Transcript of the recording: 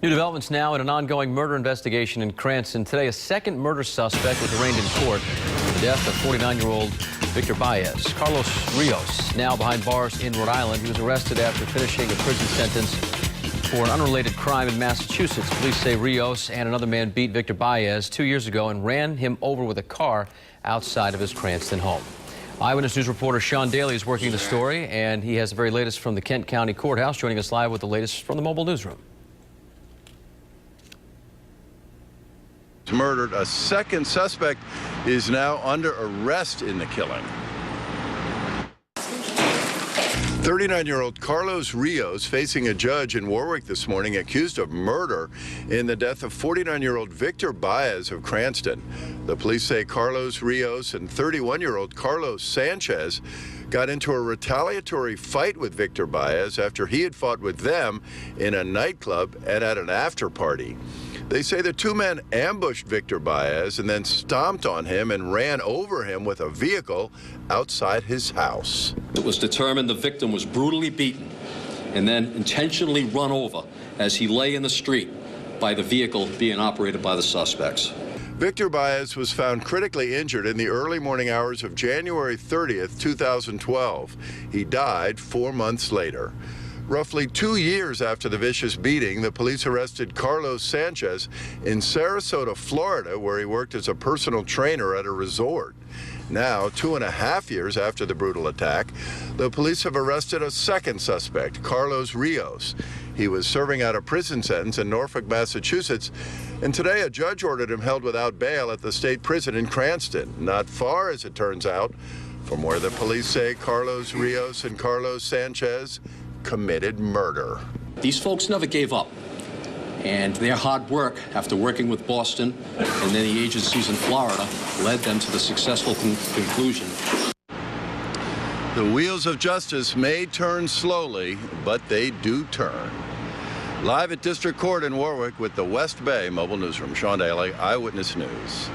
New developments now in an ongoing murder investigation in Cranston. Today, a second murder suspect was arraigned in court for the death of 49-year-old Victor Baez. Carlos Rios, now behind bars in Rhode Island. He was arrested after finishing a prison sentence for an unrelated crime in Massachusetts. Police say Rios and another man beat Victor Baez 2 years ago and ran him over with a car outside of his Cranston home. Eyewitness News reporter Sean Daly is working the story, and he has the very latest from the Kent County Courthouse, joining us live with the latest from the mobile newsroom. Murdered. A second suspect is now under arrest in the killing. 39-year-old Carlos Rios facing a judge in Warwick this morning accused of murder in the death of 49-year-old Victor Baez of Cranston. The police say Carlos Rios and 31-year-old Carlos Sanchez got into a retaliatory fight with Victor Baez after he had fought with them in a nightclub and at an after party. They say the two men ambushed Victor Baez and then stomped on him and ran over him with a vehicle outside his house. It was determined the victim was brutally beaten and then intentionally run over as he lay in the street by the vehicle being operated by the suspects. Victor Baez was found critically injured in the early morning hours of January 30th, 2012. He died 4 months later. Roughly 2 years after the vicious beating, the police arrested Carlos Sanchez in Sarasota, Florida, where he worked as a personal trainer at a resort. Now, 2.5 years after the brutal attack, the police have arrested a second suspect, Carlos Rios. He was serving out a prison sentence in Norfolk, Massachusetts, and today a judge ordered him held without bail at the state prison in Cranston, not far, as it turns out, from where the police say Carlos Rios and Carlos Sanchez committed murder. These folks never gave up, and their hard work after working with Boston and then the agencies in Florida led them to the successful conclusion. The wheels of justice may turn slowly, but they do turn. Live at District Court in Warwick with the West Bay Mobile Newsroom, Sean Daly, Eyewitness News.